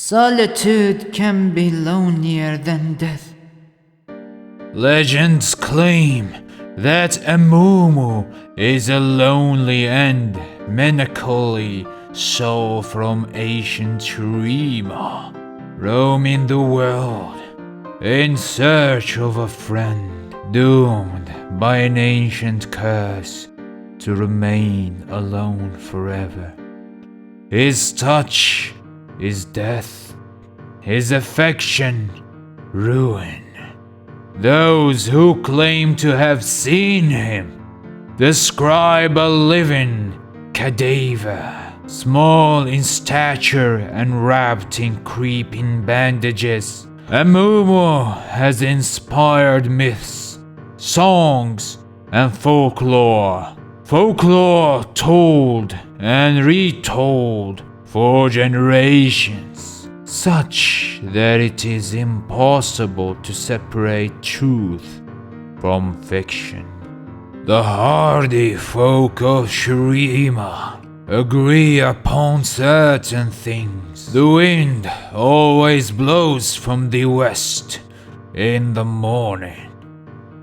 Solitude can be lonelier than death. Legends claim that AMUMU is a lonely and melancholy soul from ancient Shurima, roaming the world in search of a friend, doomed by an ancient curse to remain alone forever. His touch is death, his affection ruin. Those who claim to have seen him describe a living cadaver, small in stature and wrapped in creeping bandages. AMUMU has inspired myths, songs, and folklore. Folklore told and retold for generations, such that it is impossible to separate truth from fiction. The hardy folk of Shurima agree upon certain things. The wind always blows from the west in the morning.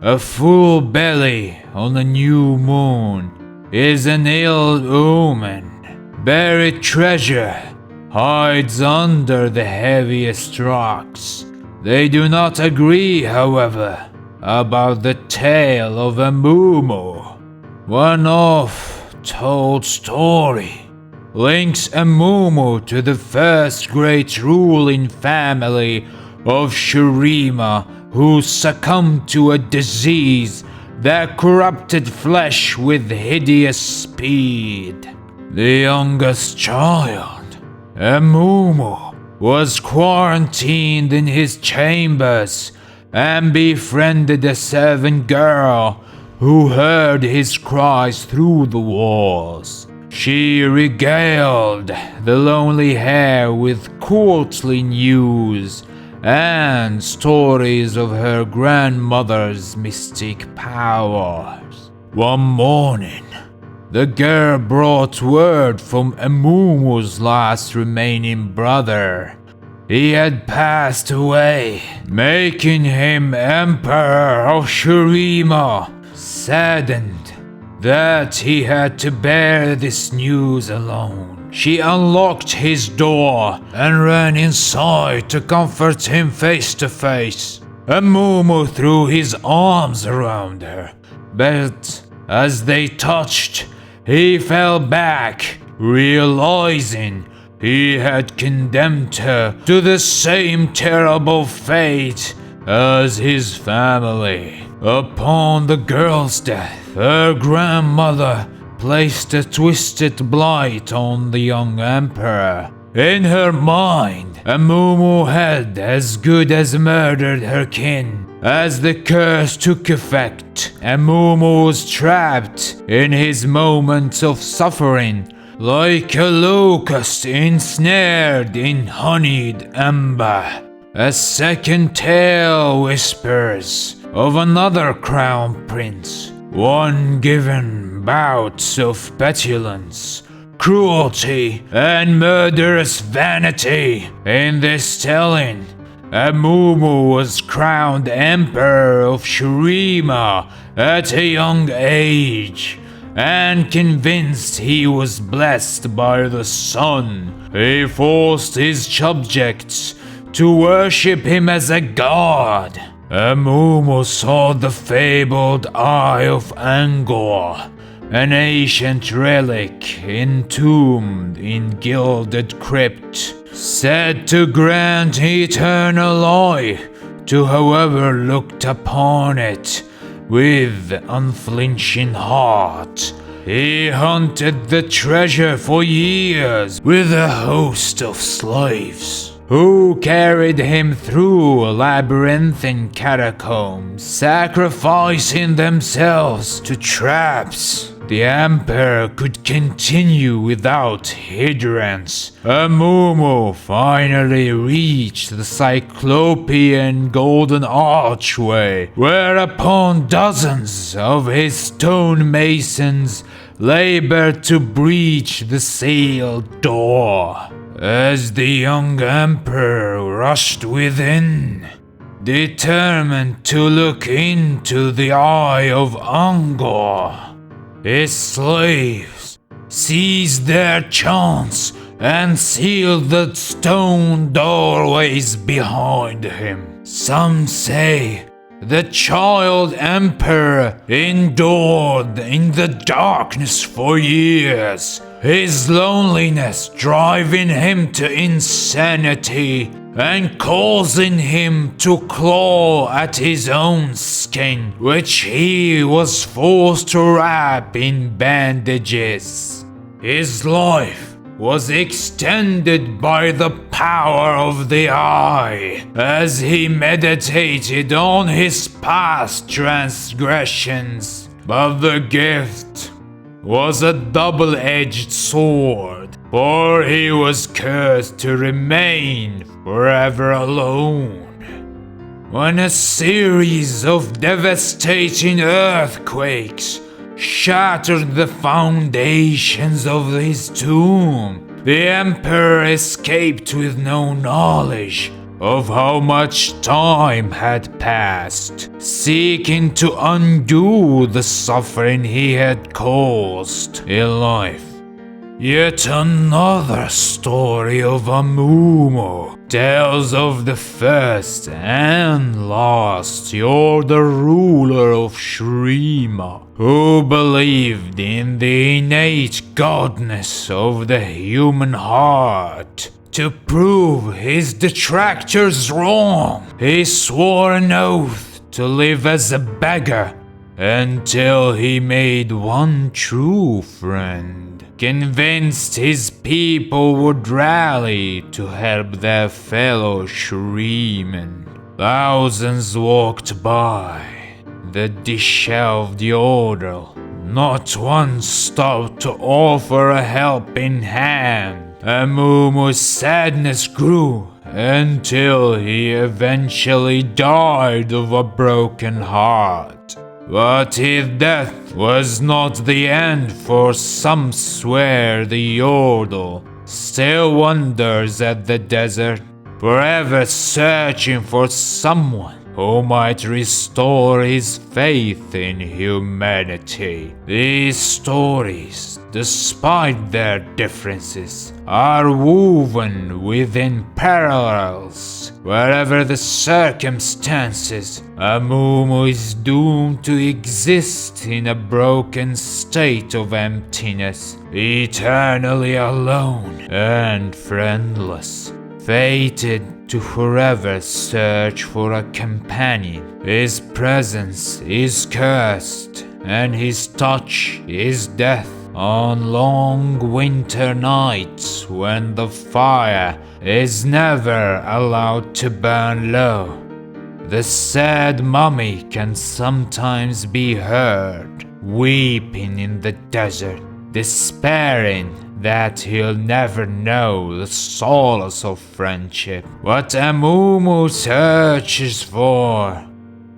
A full belly on a new moon is an ill omen. Buried treasure hides under the heaviest rocks. They do not agree, however, about the tale of AMUMU. One oft-told story links AMUMU to the first great ruling family of Shurima, who succumbed to a disease that corrupted flesh with hideous speed. The youngest child, AMUMU, was quarantined in his chambers and befriended a servant girl who heard his cries through the walls. She regaled the lonely hare with courtly news and stories of her grandmother's mystic powers. One morning, the girl brought word from AMUMU's last remaining brother. He had passed away, making him Emperor of Shurima. Saddened that he had to bear this news alone, she unlocked his door and ran inside to comfort him face to face. AMUMU threw his arms around her, but as they touched, he fell back, realizing he had condemned her to the same terrible fate as his family. Upon the girl's death, her grandmother placed a twisted blight on the young emperor. In her mind, AMUMU had as good as murdered her kin. As the curse took effect, AMUMU was trapped in his moments of suffering, like a locust ensnared in honeyed amber. A second tale whispers of another crown prince, one given bouts of petulance, cruelty, and murderous vanity. In this telling, AMUMU was crowned Emperor of Shurima at a young age, and convinced he was blessed by the sun, he forced his subjects to worship him as a god. AMUMU saw the fabled Eye of Angor, an ancient relic entombed in gilded crypt, said to grant eternal life to whoever looked upon it with unflinching heart. He hunted the treasure for years with a host of slaves, who carried him through labyrinthine catacombs, sacrificing themselves to traps. The Emperor could continue without hindrance. AMUMU finally reached the Cyclopean Golden Archway, whereupon dozens of his stonemasons labored to breach the sealed door. as the young emperor rushed within, determined to look into the eye of Angkor. His slaves seized their chance and sealed the stone doorways behind him. Some say the child emperor endured in the darkness for years, his loneliness driving him to insanity and causing him to claw at his own skin, which he was forced to wrap in bandages. His life was extended by the power of the eye as he meditated on his past transgressions. But the gift was a double-edged sword, for he was cursed to remain forever alone. When a series of devastating earthquakes shattered the foundations of his tomb, the emperor escaped with no knowledge of how much time had passed, seeking to undo the suffering he had caused in life. Yet another story of AMUMU tells of the first and last Yorda ruler of Shrima, who believed in the innate godness of the human heart. To prove his detractors wrong, he swore an oath to live as a beggar until he made one true friend, convinced his people would rally to help their fellow Shreemen. Thousands walked by the disheveled yodel. Not one stopped to offer a helping hand. AMUMU's sadness grew until he eventually died of a broken heart. But his death was not the end, for some swear the yodel still wanders at the desert, forever searching for someone who might restore his faith in humanity. These stories, despite their differences, are woven within parallels. Wherever the circumstances, AMUMU is doomed to exist in a broken state of emptiness, eternally alone and friendless, fated to forever search for a companion. His presence is cursed, and his touch is death on long winter nights when the fire is never allowed to burn low. The sad mummy can sometimes be heard weeping in the desert, despairing that he'll never know the solace of friendship. What AMUMU searches for,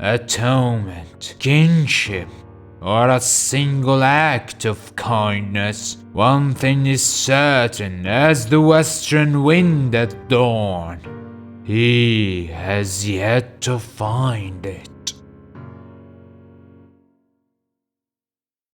atonement, kinship, or a single act of kindness, one thing is certain as the western wind at dawn: he has yet to find it.